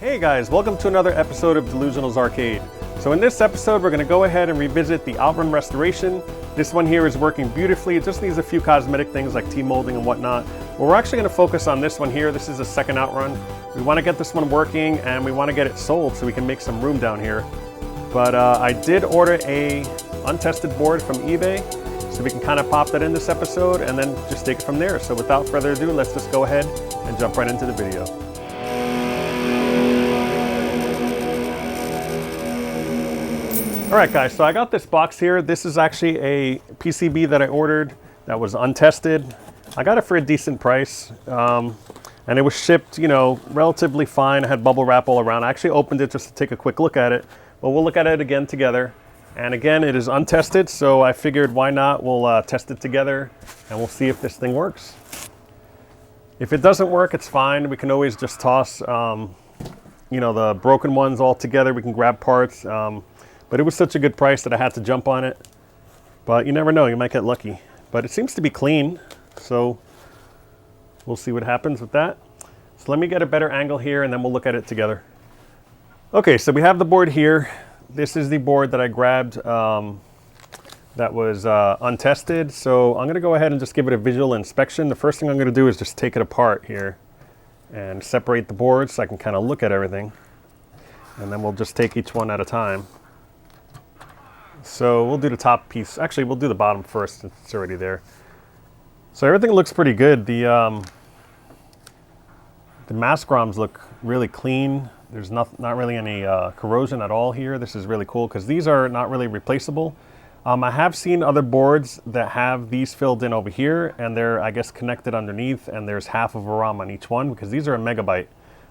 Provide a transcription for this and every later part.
Hey guys, welcome to another episode of DeLuSioNaL's Arcade. So in this episode, we're going to go ahead and revisit the Outrun restoration. This one here is working beautifully. It just needs a few cosmetic things like T-molding and whatnot. But we're actually going to focus on this one here. This is the second Outrun. We want to get this one working and we want to get it sold so we can make some room down here. But I did order a untested board from eBay, so we can kind of pop that in this episode and then just take it from there. So without further ado, let's just go ahead and jump right into the video. Alright guys, so I got this box here. This is actually a PCB that I ordered that was untested. I got it for a decent price, and it was shipped, you know, relatively fine. I had bubble wrap all around. I actually opened it just to take a quick look at it, but we'll look at it again together. And again, it is untested, so I figured why not? We'll test it together and we'll see if this thing works. If it doesn't work, it's fine. We can always just toss, you know, the broken ones all together. We can grab parts. But it was such a good price that I had to jump on it. But you never know, you might get lucky. But it seems to be clean, so we'll see what happens with that. So let me get a better angle here and then we'll look at it together. Okay, so we have the board here. This is the board that I grabbed that was untested. So I'm gonna go ahead and just give it a visual inspection. The first thing I'm gonna do is just take it apart here and separate the board so I can kind of look at everything. And then we'll just take each one at a time. So we'll do the top piece. Actually, we'll do the bottom first since it's already there. So everything looks pretty good. The mask ROMs look really clean. There's not really any corrosion at all here. This is really cool because these are not really replaceable. I have seen other boards that have these filled in over here and they're, I guess, connected underneath and there's half of a ROM on each one because these are a megabyte.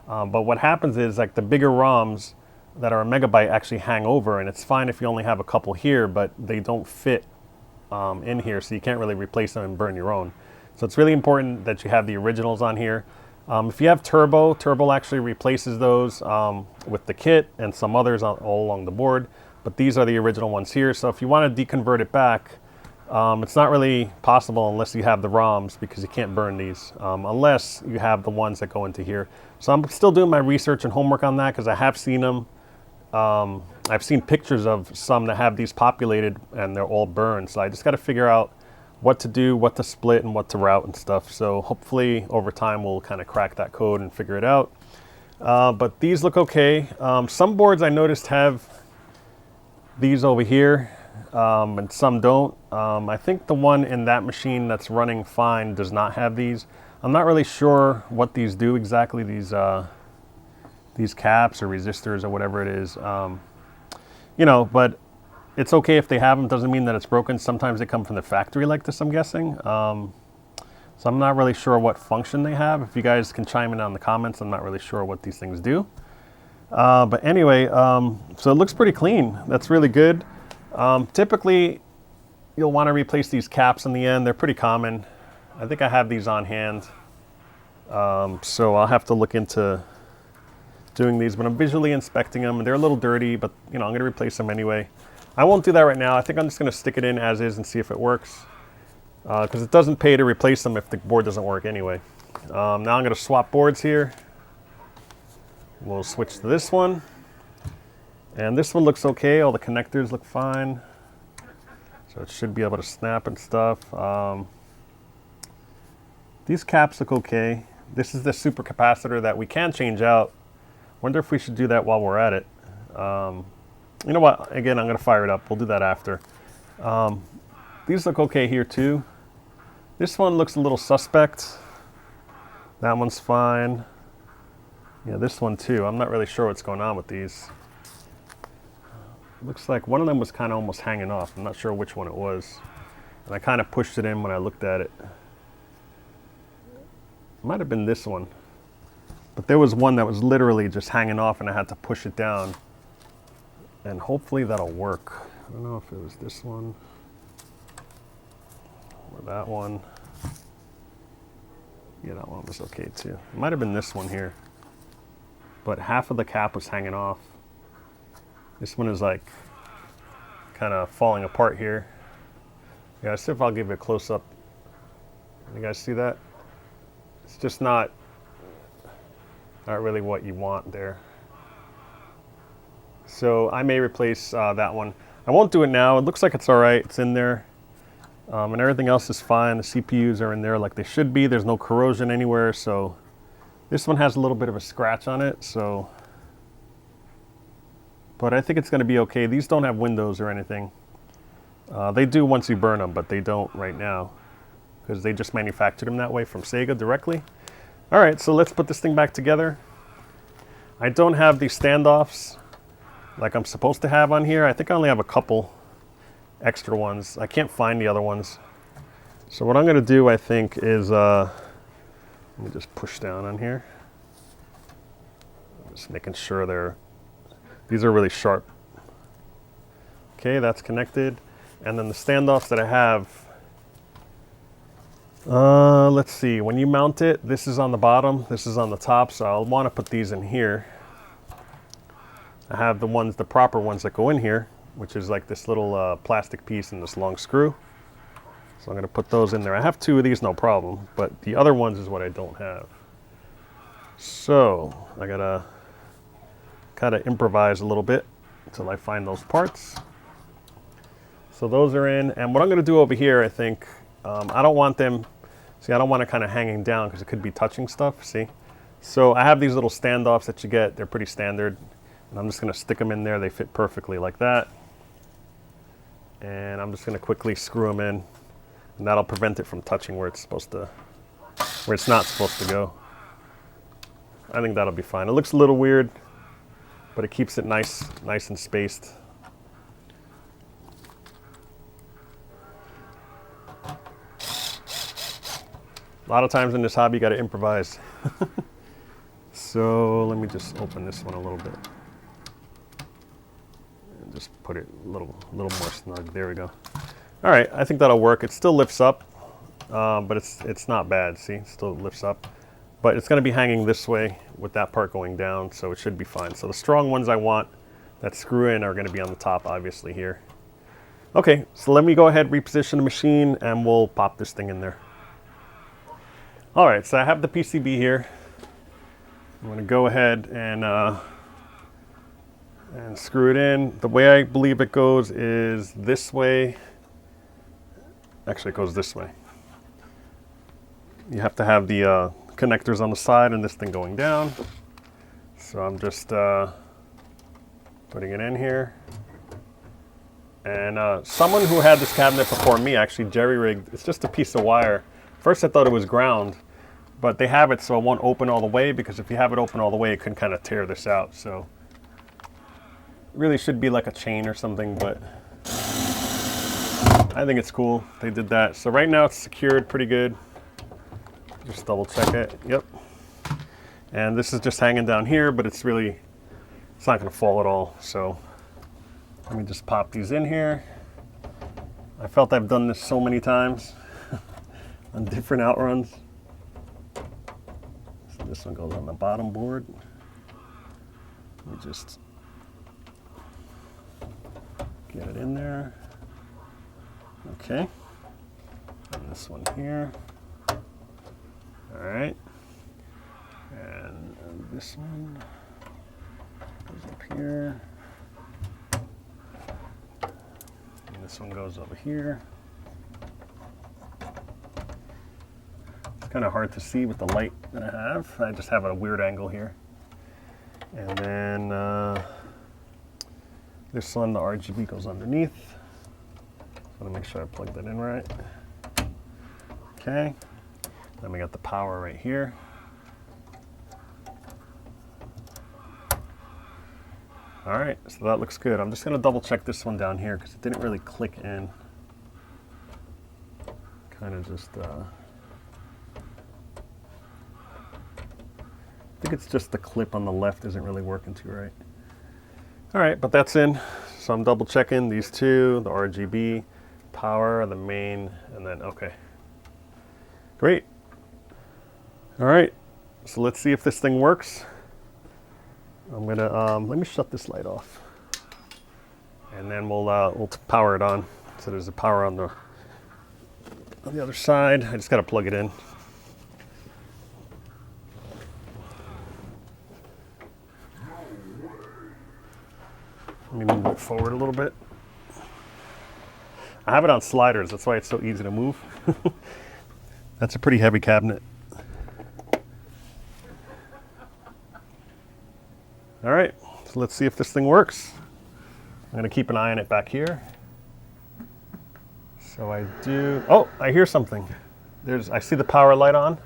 But what happens is like the bigger ROMs that are a megabyte actually hang over, and it's fine if you only have a couple here, but they don't fit in here, so you can't really replace them and burn your own. So it's really important that you have the originals on here. If you have Turbo actually replaces those with the kit and some others all along the board, but these are the original ones here. So if you want to deconvert it back, it's not really possible unless you have the ROMs because you can't burn these unless you have the ones that go into here. So I'm still doing my research and homework on that because I have seen them. I've seen pictures of some that have these populated and they're all burned. So I just got to figure out what to do, what to split and what to route and stuff. So hopefully over time we'll kind of crack that code and figure it out. But these look okay. Some boards I noticed have these over here and some don't. I think the one in that machine that's running fine does not have these. I'm not really sure what these do exactly, these caps or resistors or whatever it is, you know, but it's okay if they have them. Doesn't mean that it's broken. Sometimes they come from the factory like this, I'm guessing. So I'm not really sure what function they have. If you guys can chime in on the comments, I'm not really sure what these things do. But anyway, so it looks pretty clean. That's really good. Typically, you'll want to replace these caps in the end. They're pretty common. I think I have these on hand. So I'll have to look into doing these, but I'm visually inspecting them and they're a little dirty, but you know, I'm going to replace them anyway. I won't do that right now. I think I'm just going to stick it in as is and see if it works, because it doesn't pay to replace them if the board doesn't work anyway. Now I'm going to swap boards here. We'll switch to this one, and this one looks okay. All the connectors look fine, so it should be able to snap and stuff. These caps look okay. This is the super capacitor that we can change out. Wonder if we should do that while we're at it. You know what? Again, I'm going to fire it up. We'll do that after. These look okay here too. This one looks a little suspect. That one's fine. Yeah, this one too. I'm not really sure what's going on with these. Looks like one of them was kind of almost hanging off. I'm not sure which one it was. And I kind of pushed it in when I looked at it. Might have been this one. But there was one that was literally just hanging off and I had to push it down. And hopefully that'll work. I don't know if it was this one or that one. Yeah, that one was okay too. It might have been this one here. But half of the cap was hanging off. This one is like kind of falling apart here. Yeah, let's see if I'll give it a close up. You guys see that? It's just not really what you want there. So I may replace that one. I won't do it now. It looks like it's all right. It's in there. And everything else is fine. The CPUs are in there like they should be. There's no corrosion anywhere. So this one has a little bit of a scratch on it. So, but I think it's going to be okay. These don't have windows or anything. They do once you burn them, but they don't right now because they just manufactured them that way from Sega directly. All right, so let's put this thing back together. I don't have these standoffs like I'm supposed to have on here. I think I only have a couple extra ones. I can't find the other ones. So what I'm going to do, I think, is let me just push down on here. Just making sure these are really sharp. Okay, that's connected. And then the standoffs that I have, let's see, when you mount it, this is on the bottom, this is on the top, so I'll want to put these in here. I have the proper ones that go in here, which is like this little plastic piece and this long screw. So I'm going to put those in there. I have two of these, no problem, but the other ones is what I don't have. So I got to kind of improvise a little bit until I find those parts. So those are in, and what I'm going to do over here, I think, I don't want them, see, I don't want it kind of hanging down because it could be touching stuff, see? So I have these little standoffs that you get. They're pretty standard. And I'm just going to stick them in there. They fit perfectly like that. And I'm just going to quickly screw them in. And that'll prevent it from touching where it's not supposed to go. I think that'll be fine. It looks a little weird, but it keeps it nice and spaced. A lot of times in this hobby, you got to improvise. So let me just open this one a little bit. And just put it a little more snug. There we go. All right, I think that'll work. It still lifts up, but it's not bad. See, it still lifts up. But it's going to be hanging this way with that part going down, so it should be fine. So the strong ones I want that screw in are going to be on the top, obviously, here. Okay, so let me go ahead, reposition the machine, and we'll pop this thing in there. All right, so I have the PCB here. I'm going to go ahead and screw it in. The way I believe it goes is this way. Actually, it goes this way. You have to have the connectors on the side and this thing going down. So I'm just putting it in here. And someone who had this cabinet before me actually jerry-rigged. It's just a piece of wire. First I thought it was ground, but they have it so it won't open all the way, because if you have it open all the way, it can kind of tear this out. So it really should be like a chain or something, but I think it's cool they did that. So right now it's secured pretty good. Just double check it. Yep. And this is just hanging down here, but it's not going to fall at all. So let me just pop these in here. I felt I've done this so many times on different Outruns. So this one goes on the bottom board. Let me just get it in there. Okay. And this one here. All right. And this one goes up here. And this one goes over here. It's kind of hard to see with the light that I have. I just have a weird angle here. And then this one, the RGB goes underneath. I want to make sure I plug that in right. Okay. Then we got the power right here. All right, so that looks good. I'm just going to double check this one down here because it didn't really click in. Kind of just, I think it's just the clip on the left isn't really working too right. All right, but that's in. So I'm double checking these two, the RGB, power, the main, and then, okay. Great. All right, so let's see if this thing works. I'm gonna, let me shut this light off. And then we'll power it on. So there's a power on the other side. I just gotta plug it in. Let me move it forward a little bit. I have it on sliders, that's why it's so easy to move. That's a pretty heavy cabinet. All right, so let's see if this thing works. I'm gonna keep an eye on it back here. So I do, oh, I hear something. I see the power light on.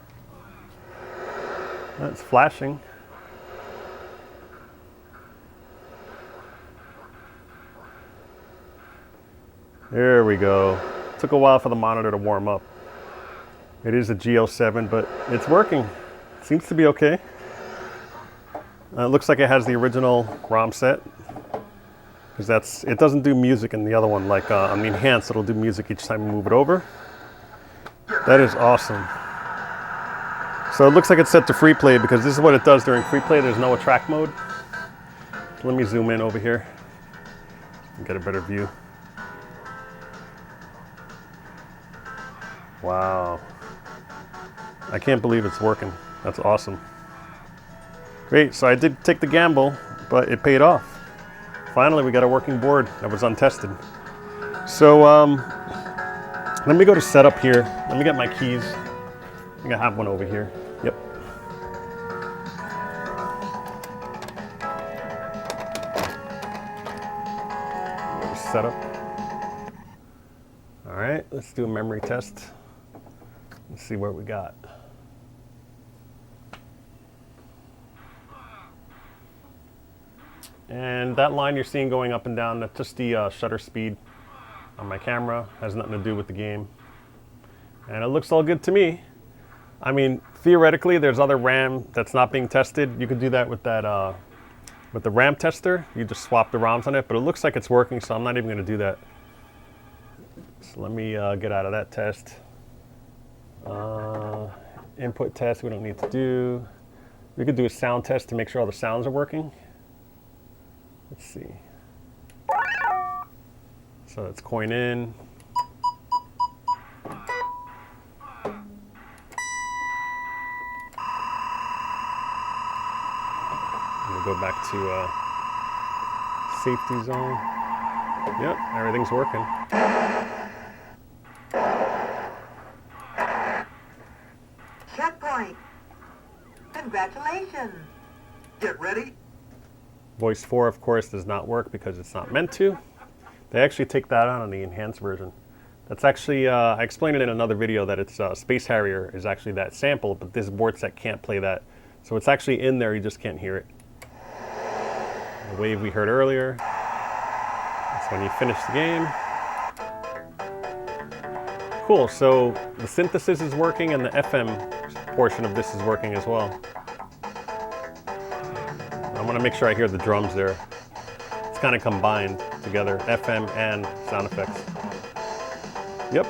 It's flashing. There we go. Took a while for the monitor to warm up. It is a GL7, but it's working. Seems to be okay. It looks like it has the original ROM set, because it doesn't do music in the other one. Like on the enhanced, it'll do music each time you move it over. That is awesome. So it looks like it's set to free play, because this is what it does during free play. There's no attract mode. So let me zoom in over here and get a better view. Wow. I can't believe it's working. That's awesome. Great, so I did take the gamble, but it paid off. Finally, we got a working board that was untested. So let me go to setup here. Let me get my keys. I think I have one over here. Yep. Go to setup. All right, let's do a memory test. Let's see what we got. And that line you're seeing going up and down, that's just the shutter speed on my camera. Has nothing to do with the game. And it looks all good to me. I mean, theoretically, there's other RAM that's not being tested. You could do that with that, with the RAM tester. You just swap the ROMs on it, but it looks like it's working, so I'm not even gonna do that. So let me get out of that test. Input test, we don't need to do. We could do a sound test to make sure all the sounds are working. Let's see. So let's coin in. We'll go back to safety zone. Yep, everything's working. Checkpoint. Congratulations. Get ready. Voice 4, of course, does not work because it's not meant to. They actually take that out on the enhanced version. That's actually, I explained it in another video that it's Space Harrier is actually that sample, but this board set can't play that. So it's actually in there, you just can't hear it. The wave we heard earlier, that's when you finish the game. Cool, so the synthesis is working and the FM portion of this is working as well. I want to make sure I hear the drums there. It's kind of combined together, FM and sound effects. Yep.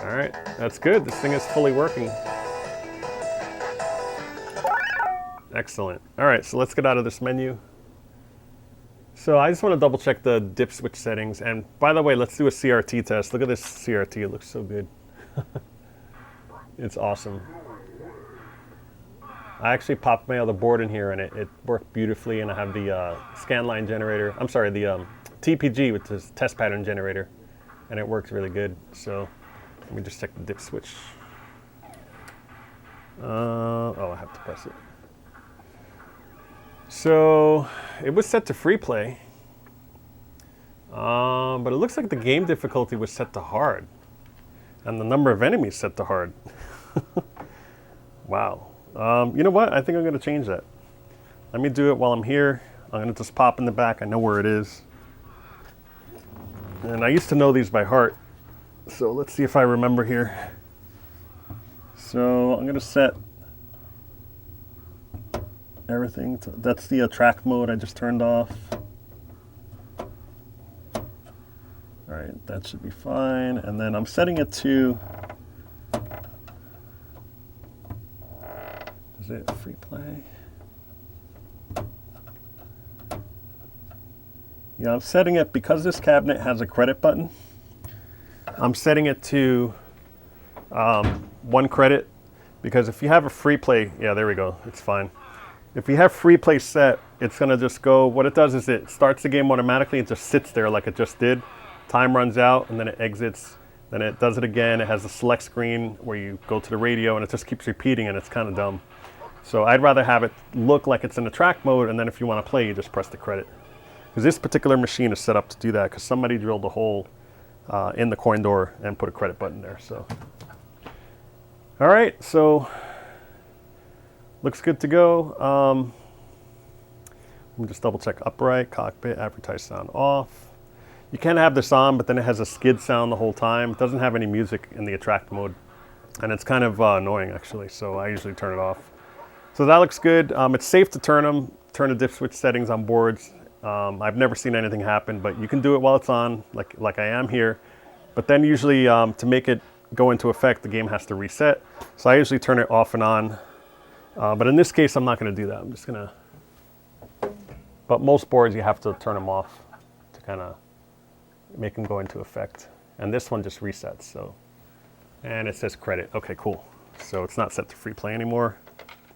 All right, that's good. This thing is fully working. Excellent. All right, so let's get out of this menu. So I just want to double check the dip switch settings. And by the way, let's do a CRT test. Look at this CRT, it looks so good. It's awesome. I actually popped my other board in here and it worked beautifully, and I have the scanline generator. I'm sorry, the TPG with this test pattern generator, and it works really good. So let me just check the dip switch. Oh, I have to press it. So it was set to free play, but it looks like the game difficulty was set to hard, and the number of enemies set to hard. Wow. You know what? I think I'm going to change that. Let me do it while I'm here. I'm going to just pop in the back. I know where it is. And I used to know these by heart. So let's see if I remember here. So I'm going to set everything. That's the track mode I just turned off. All right, that should be fine. And then I'm setting it to... Is it free play? Yeah, I'm setting it, because this cabinet has a credit button, I'm setting it to 1 credit, because if you have a free play, yeah, there we go, it's fine. If you have free play set, it's going to just go, what it does is it starts the game automatically and just sits there like it just did. Time runs out and then it exits. Then it does it again. It has a select screen where you go to the radio and it just keeps repeating, and it's kind of dumb. So I'd rather have it look like it's in the track mode, and then if you want to play, you just press the credit. Because this particular machine is set up to do that, because somebody drilled a hole in the coin door and put a credit button there. So, all right, so looks good to go. Let me just double check upright, cockpit, advertise sound off. You can have this on, but then it has a skid sound the whole time. It doesn't have any music in the attract mode, and it's kind of annoying actually, so I usually turn it off. So that looks good. It's safe to turn the dip switch settings on boards. I've never seen anything happen, but you can do it while it's on, like I am here. But then usually to make it go into effect, the game has to reset. So I usually turn it off and on. But in this case, I'm not going to do that. I'm just going to... But most boards, you have to turn them off to kind of make them go into effect. And this one just resets, so... And it says credit. Okay, cool. So it's not set to free play anymore.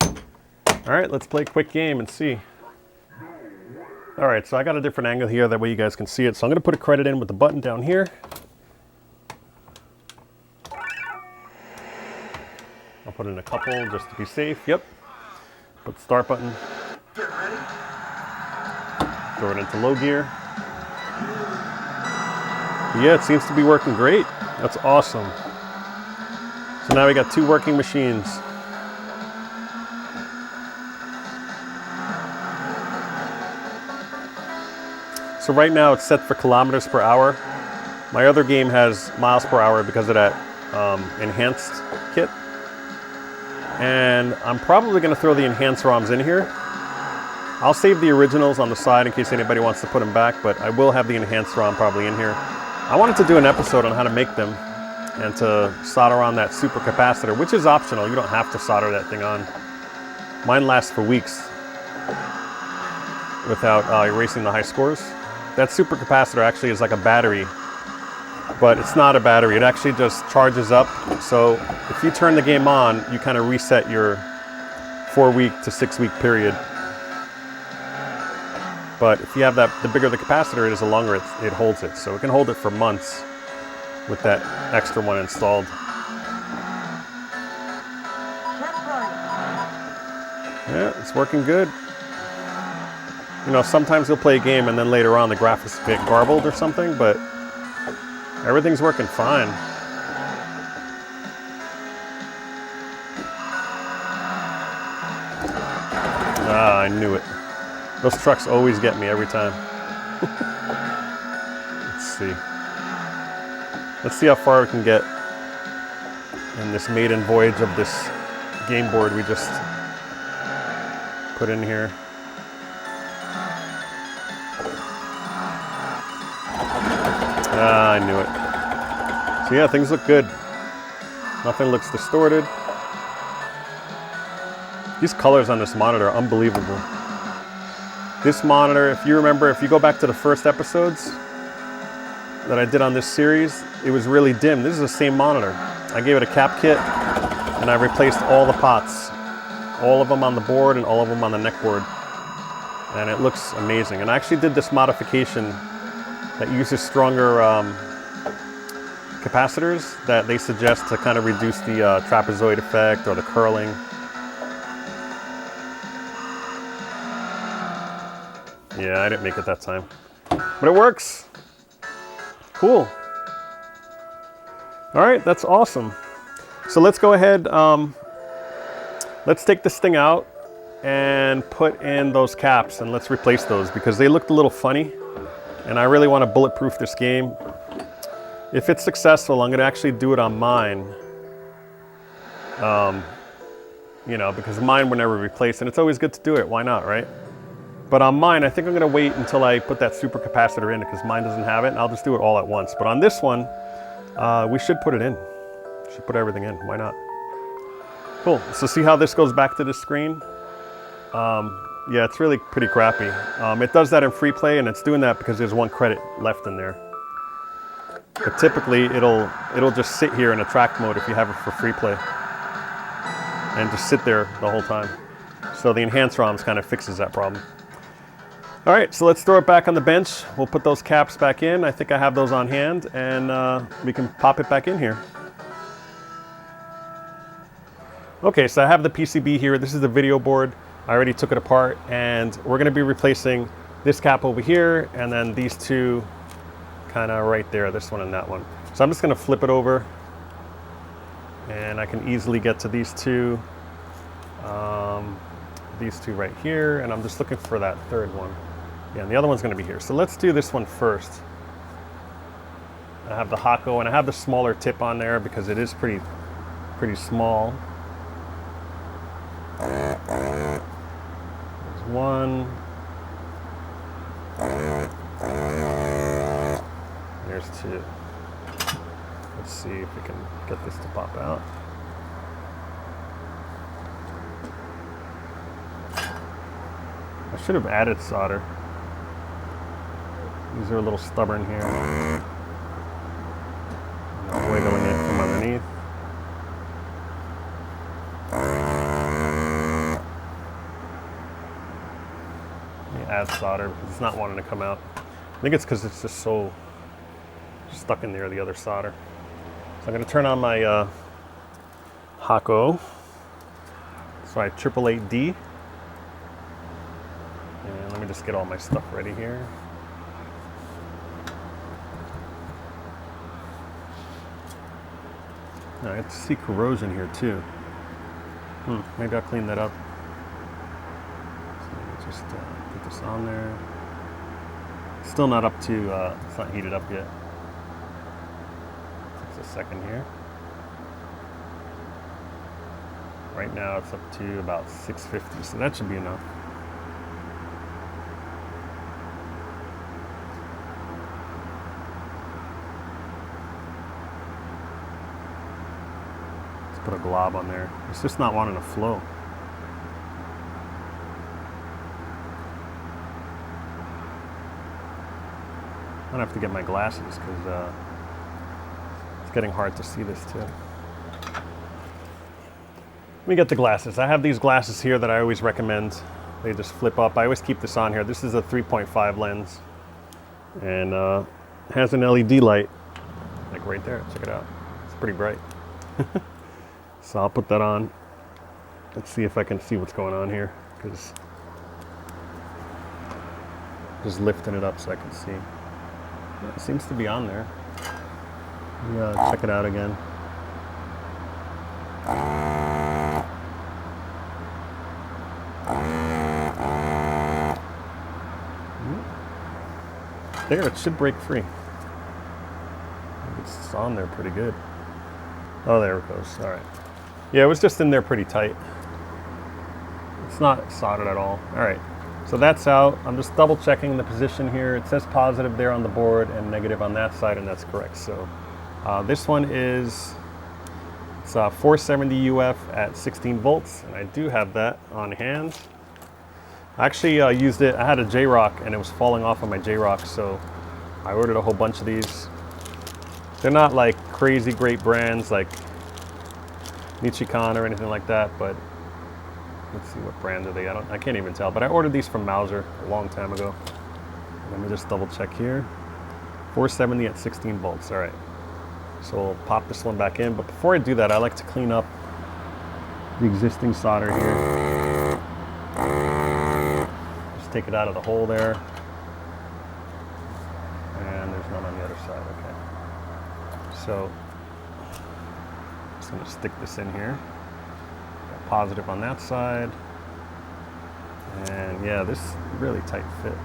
All right, let's play a quick game and see. All right, so I got a different angle here, that way you guys can see it. So I'm going to put a credit in with the button down here. I'll put in a couple just to be safe. Yep. Put the start button. Get ready. Throw it into low gear. Yeah, it seems to be working great. That's awesome. So now we got 2 working machines. So right now it's set for kilometers per hour. My other game has miles per hour because of that enhanced kit. And I'm probably going to throw the enhanced ROMs in here. I'll save the originals on the side in case anybody wants to put them back, but I will have the enhanced ROM probably in here. I wanted to do an episode on how to make them and to solder on that super capacitor, which is optional. You don't have to solder that thing on. Mine lasts for weeks without erasing the high scores. That super capacitor actually is like a battery, but it's not a battery. It actually just charges up. So if you turn the game on, you kind of reset your 4-week to 6-week period. But if you have that, the bigger the capacitor is, the longer it holds it. So it can hold it for months with that extra one installed. Yeah, it's working good. You know, sometimes you'll play a game and then later on the graphics get garbled or something, but everything's working fine. Ah, I knew it. Those trucks always get me every time. Let's see. Let's see how far we can get in this maiden voyage of this game board we just put in here. Ah, I knew it. So yeah, things look good. Nothing looks distorted. These colors on this monitor are unbelievable. This monitor, if you remember, if you go back to the first episodes that I did on this series, it was really dim. This is the same monitor. I gave it a cap kit and I replaced all the pots. All of them on the board and all of them on the neck board. And it looks amazing. And I actually did this modification that uses stronger capacitors that they suggest to kind of reduce the trapezoid effect or the curling. Yeah, I didn't make it that time, but it works. Cool. All right, that's awesome. So let's go ahead, let's take this thing out and put in those caps and let's replace those because they looked a little funny. And I really want to bulletproof this game. If it's successful, I'm going to actually do it on mine. You know, because mine were never replaced, and it's always good to do it. Why not, right? But on mine, I think I'm going to wait until I put that super capacitor in because mine doesn't have it, and I'll just do it all at once. But on this one, we should put it in. Should put everything in. Why not? Cool. So see how this goes back to the screen? Yeah, it's really pretty crappy. It does that in free play, and it's doing that because there's 1 credit left in there. But typically, it'll just sit here in attract mode if you have it for free play, and just sit there the whole time. So So the enhanced ROMs kind of fixes that problem. All right, so let's throw it back on the bench. We'll put those caps back in. I think I have those on hand, and we can pop it back in here. Okay, so I have the PCB here. This is the video board. I already took it apart, and we're gonna be replacing this cap over here, and then these two kind of right there, this one and that one. So I'm just gonna flip it over, and I can easily get to these two right here, and I'm just looking for that third one. Yeah, and the other one's gonna be here. So let's do this one first. I have the Hako, and I have the smaller tip on there because it is pretty small. There's one. There's two. Let's see if we can get this to pop out. I should have added solder. These are a little stubborn here. I'm wiggling it from underneath. Let me add solder because it's not wanting to come out. I think it's because it's just so stuck in there, the other solder. So I'm going to turn on my Hako. So I 888D. And let me just get all my stuff ready here. Now, I have to see corrosion here too. Maybe I'll clean that up. So let me just put this on there. Still not up to, it's not heated up yet. Takes a second here. Right now it's up to about 650, so that should be enough. Put a glob on there. It's just not wanting to flow. I'm gonna have to get my glasses because it's getting hard to see this too. Let me get the glasses. I have these glasses here that I always recommend. They just flip up. I always keep this on here. This is a 3.5 lens, and it has an LED light, like right there. Check it out. It's pretty bright. So I'll put that on. Let's see if I can see what's going on here, because just lifting it up so I can see. Yeah, it seems to be on there. Yeah, check it out again. There, it should break free. It's on there pretty good. Oh, there it goes. All right. Yeah, it was just in there pretty tight. It's not soldered at all. All right, so that's out. I'm just double checking the position here. It says positive there on the board and negative on that side, and that's correct. So this one is, it's 470 UF at 16 volts, and I do have that on hand. I actually used it, I had a J-Rock and it was falling off of my J-Rock, so I ordered a whole bunch of these. They're not like crazy great brands like Nichikan or anything like that, but let's see, what brand are they? I can't even tell, but I ordered these from Mauser a long time ago. Let me just double check here. 470 at 16 volts, all right. So we'll pop this one back in, but before I do that, I like to clean up the existing solder here. Just take it out of the hole there. And there's none on the other side, okay. So I'm just gonna stick this in here. Got positive on that side. And yeah, this is really tight fit.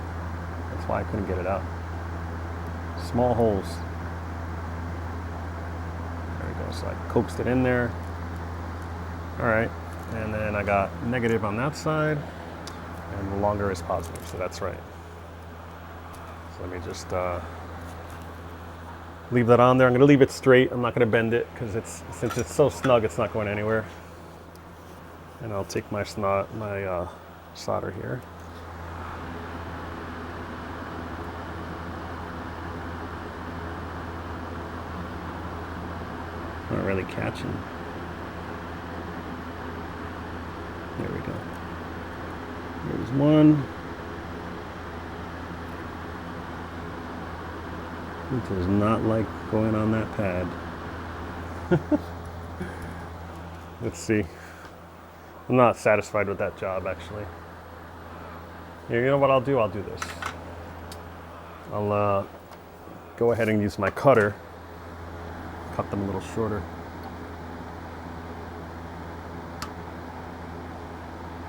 That's why I couldn't get it out. Small holes. There we go, so I coaxed it in there. All right, and then I got negative on that side, and the longer is positive, so that's right. So let me just leave that on there. I'm gonna leave it straight. I'm not gonna bend it, because since it's so snug, it's not going anywhere. And I'll take my solder here. Not really catching. There we go. There's one. It does not like going on that pad. Let's see. I'm not satisfied with that job, actually. You know what I'll do? I'll do this. I'll go ahead and use my cutter. Cut them a little shorter.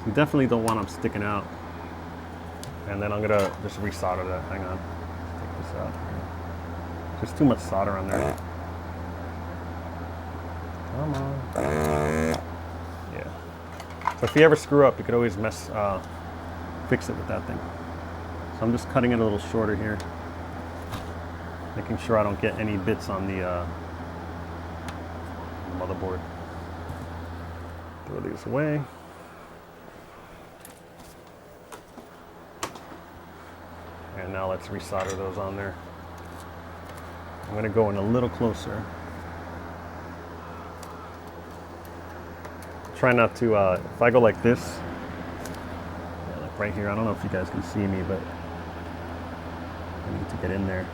You definitely don't want them sticking out. And then I'm gonna just resolder that. Hang on. Take this out. There's too much solder on there. Come on. Yeah. So if you ever screw up, you could always fix it with that thing. So I'm just cutting it a little shorter here. Making sure I don't get any bits on the motherboard. Throw these away. And now let's resolder those on there. I'm going to go in a little closer. Try not to, if I go like this, yeah, like right here, I don't know if you guys can see me, but I need to get in there.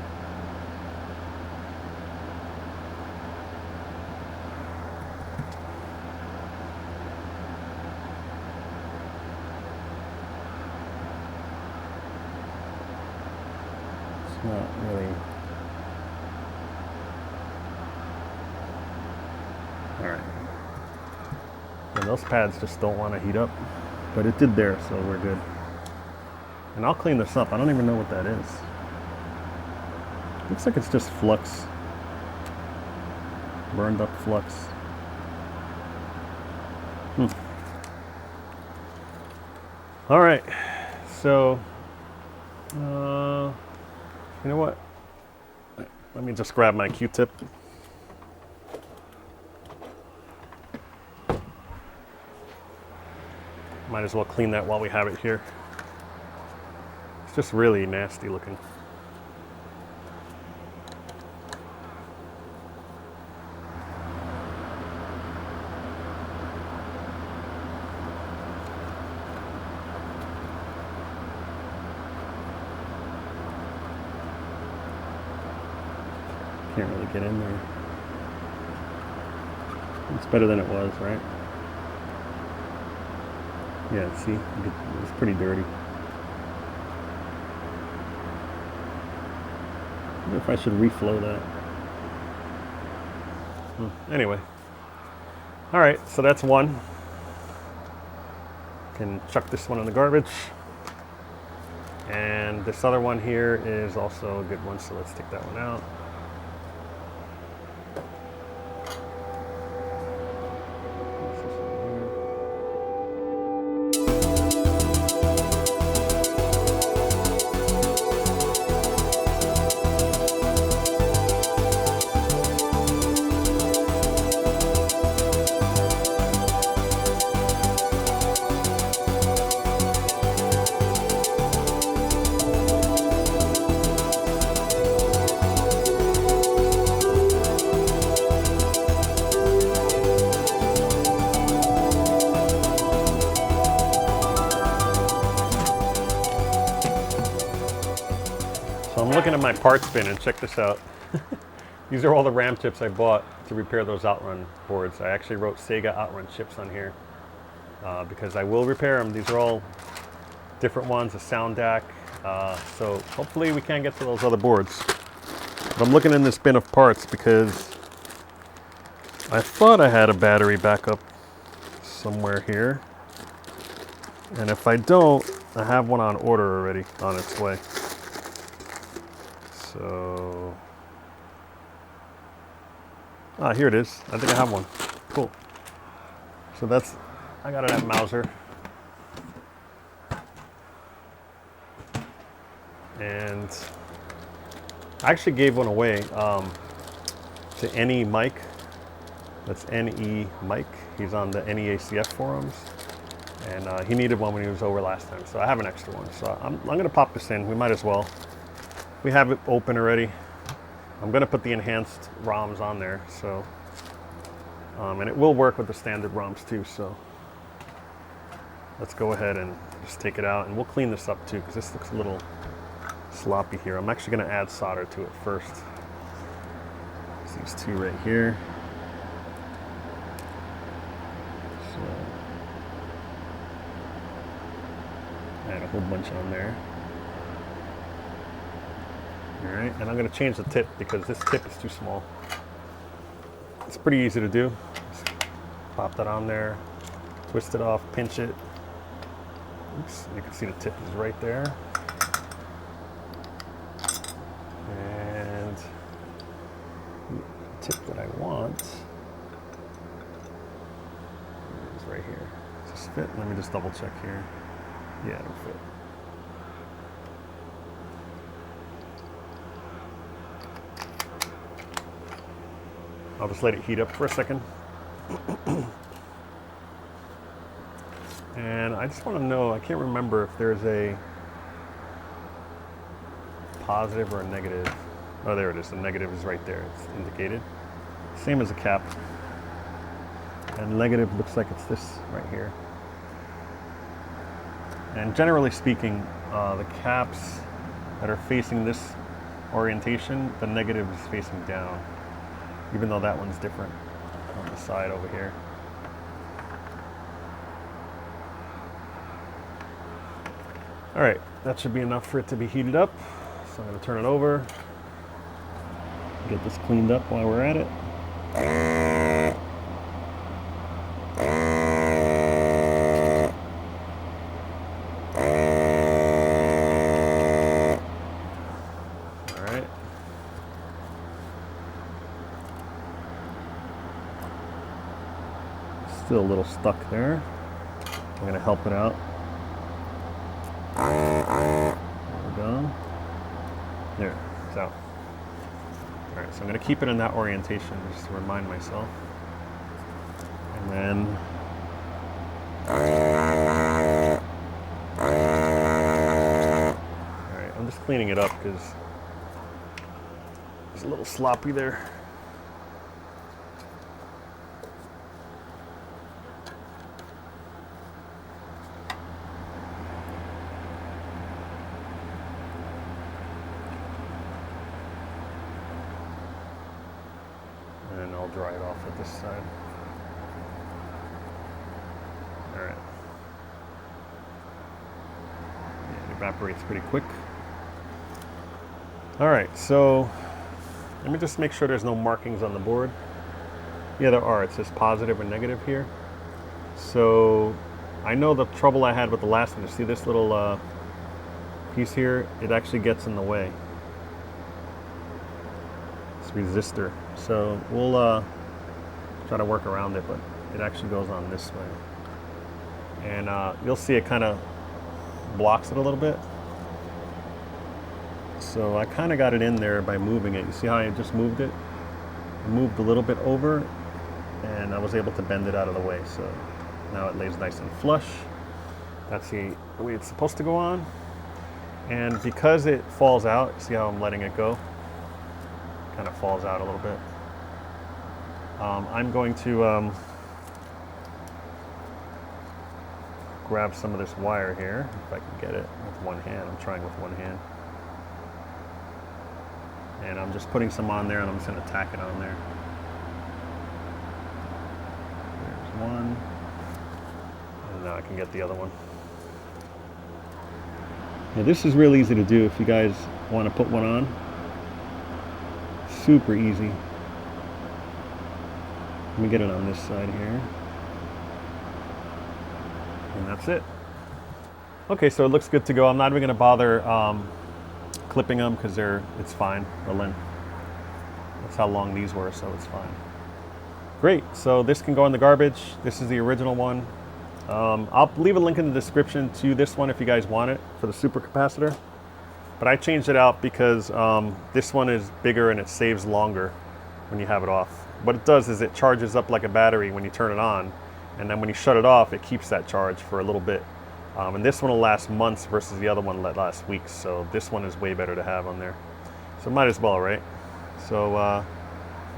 It's not really. All right. And those pads just don't want to heat up, but it did there, so we're good. And I'll clean this up. I don't even know what that is. Looks like it's just flux. Burned up flux. All right. So, you know what? Let me just grab my Q-tip. Might as well clean that while we have it here. It's just really nasty looking. Can't really get in there. It's better than it was, right? Yeah, see, it's pretty dirty. I wonder if I should reflow that. Anyway. All right, so that's one. Can chuck this one in the garbage. And this other one here is also a good one, so let's take that one out. So I'm looking at my parts bin and check this out. These are all the RAM chips I bought to repair those Outrun boards. I actually wrote Sega Outrun chips on here because I will repair them. These are all different ones, a sound DAC. So hopefully we can get to those other boards. But I'm looking in this bin of parts because I thought I had a battery backup somewhere here. And if I don't, I have one on order already on its way. So, here it is. I think I have one. Cool. So that's, I got it at Mauser. And I actually gave one away to NE Mike. That's NE Mike. He's on the NEACF forums. And he needed one when he was over last time. So I have an extra one. So I'm going to pop this in. We might as well. We have it open already. I'm going to put the enhanced ROMs on there. So, and it will work with the standard ROMs too. So let's go ahead and just take it out, and we'll clean this up too because this looks a little sloppy here. I'm actually going to add solder to it first. These two right here. So add a whole bunch on there. All right, and I'm going to change the tip because this tip is too small. It's pretty easy to do. Just pop that on there, twist it off, pinch it. Oops, you can see the tip is right there. And the tip that I want is right here. Does this fit? Let me just double check here. Yeah, it'll fit. I'll just let it heat up for a second. And I just want to know, I can't remember if there's a positive or a negative. Oh, there it is. The negative is right there. It's indicated. Same as a cap. And negative looks like it's this right here. And generally speaking, the caps that are facing this orientation, the negative is facing down. Even though that one's different on the side over here. All right, that should be enough for it to be heated up. So I'm going to turn it over, get this cleaned up while we're at it. All right. Still a little stuck there. I'm going to help it out. There we go. There, it's out. All right, so I'm going to keep it in that orientation just to remind myself. And then all right, I'm just cleaning it up because it's a little sloppy there. And I'll dry it off at this side. All right. Yeah, it evaporates pretty quick. All right, so let me just make sure there's no markings on the board. Yeah, there are. It says positive and negative here. So I know the trouble I had with the last one. You see this little piece here? It actually gets in the way. Resistor. So we'll try to work around it, but it actually goes on this way. And you'll see it kind of blocks it a little bit. So I kind of got it in there by moving it. You see how I just moved it? I moved a little bit over and I was able to bend it out of the way. So now it lays nice and flush. That's the way it's supposed to go on. And because it falls out, see how I'm letting it go? Kind of falls out a little bit. I'm going to grab some of this wire here, if I can get it with one hand. I'm trying with one hand. And I'm just putting some on there and I'm just going to tack it on there. There's one. And now I can get the other one. Now this is real easy to do if you guys want to put one on. Super easy. Let me get it on this side here. And that's it. Okay, so it looks good to go. I'm not even going to bother clipping them because it's fine. The length. That's how long these were, so it's fine. Great, so this can go in the garbage. This is the original one. I'll leave a link in the description to this one if you guys want it for the super capacitor. But I changed it out because this one is bigger and it saves longer when you have it off. What it does is it charges up like a battery when you turn it on, and then when you shut it off, it keeps that charge for a little bit. And this one will last months versus the other one that lasts weeks. So this one is way better to have on there. So might as well, right? So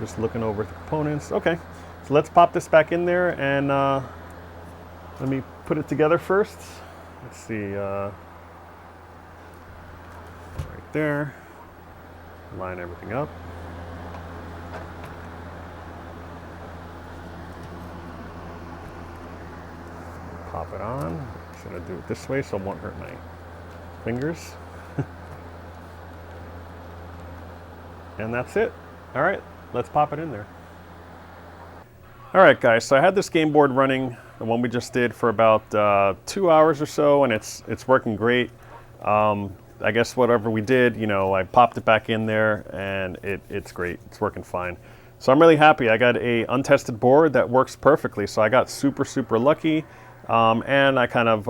just looking over the components. Okay, so let's pop this back in there and let me put it together first. let's see, right there. Line everything up. Pop it on. Should I do it this way so it won't hurt my fingers? And that's it. All right, let's pop it in there. All right, guys, so I had this game board running, the one we just did, for about 2 hours or so, and it's working great. I guess whatever we did, you know, I popped it back in there, and it's great. It's working fine. So I'm really happy. I got a untested board that works perfectly, so I got super, super lucky, and I kind of,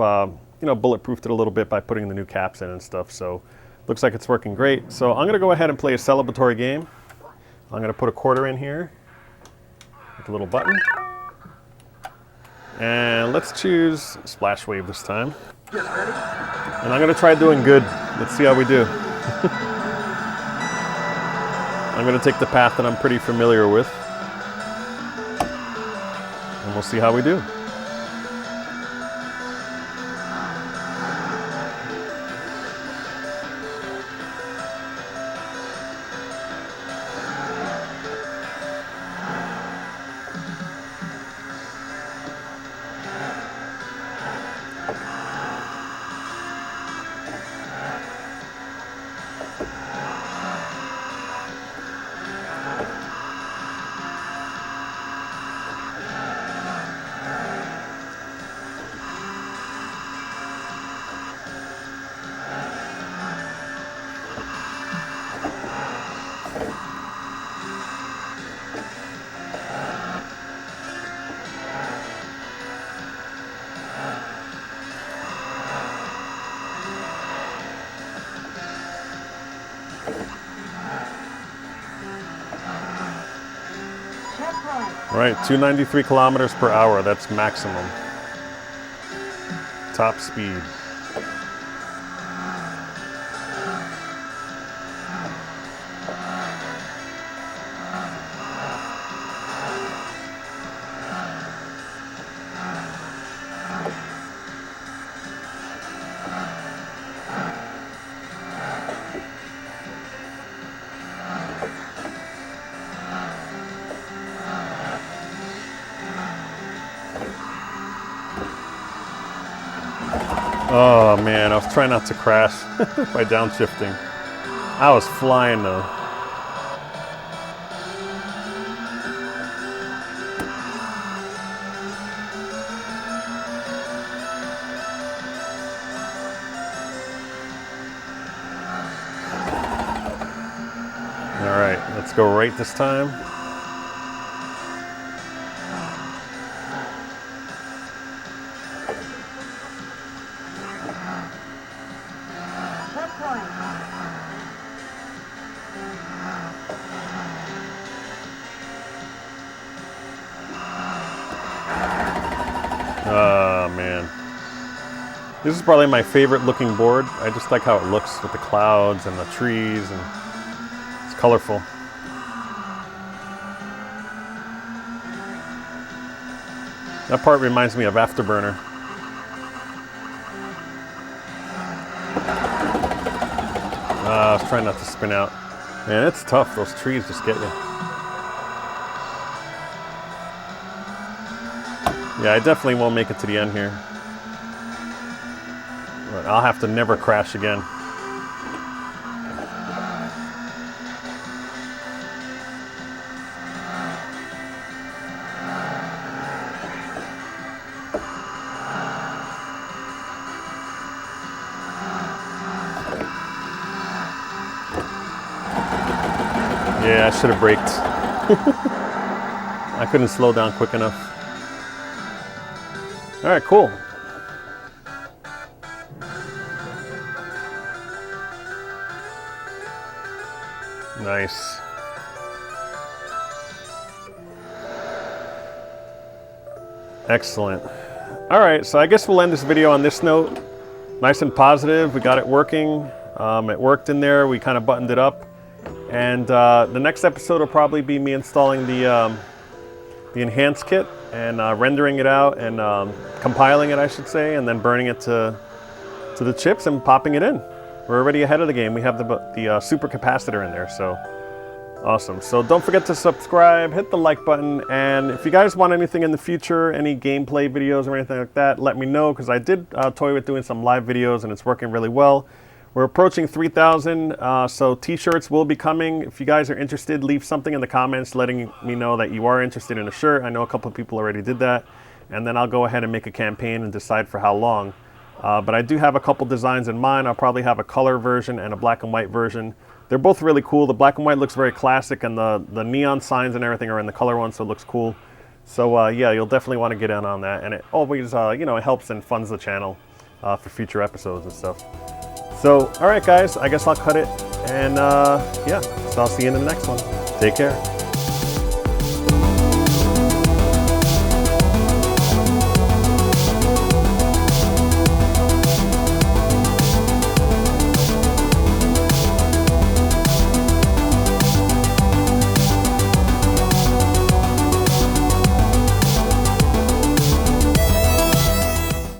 you know, bulletproofed it a little bit by putting the new caps in and stuff, so looks like it's working great. So I'm going to go ahead and play a celebratory game. I'm going to put a quarter in here with a little button. And let's choose Splash Wave this time. Get ready. And I'm going to try doing good. Let's see how we do. I'm going to take the path that I'm pretty familiar with. And we'll see how we do. All right, 293 kilometers per hour, that's maximum. Top speed. Oh man, I was trying not to crash by downshifting. I was flying though. All right, let's go right this time. Oh man. This is probably my favorite looking board. I just like how it looks with the clouds and the trees, and it's colorful. That part reminds me of Afterburner. I was trying not to spin out. Man, it's tough. Those trees just get you. Yeah, I definitely won't make it to the end here. But I'll have to never crash again. Yeah, I should have braked. I couldn't slow down quick enough. All right, cool. Nice. Excellent. All right, so I guess we'll end this video on this note. Nice and positive. We got it working. It worked in there. We kind of buttoned it up. And the next episode will probably be me installing the enhanced kit and rendering it out and compiling it, I should say, and then burning it to to the chips and popping it in. We're already ahead of the game. We have the super capacitor in there, so awesome. So don't forget to subscribe, hit the like button, and if you guys want anything in the future, any gameplay videos or anything like that, let me know, because I did toy with doing some live videos and it's working really well. We're approaching 3,000, so t-shirts will be coming. If you guys are interested, leave something in the comments letting me know that you are interested in a shirt. I know a couple of people already did that, and then I'll go ahead and make a campaign and decide for how long. But I do have a couple designs in mind. I'll probably have a color version and a black and white version. They're both really cool. The black and white looks very classic, and the neon signs and everything are in the color one, so it looks cool. So yeah, you'll definitely want to get in on that, and it always, you know, it helps and funds the channel for future episodes and stuff. So, all right, guys, I guess I'll cut it, and yeah, so I'll see you in the next one. Take care.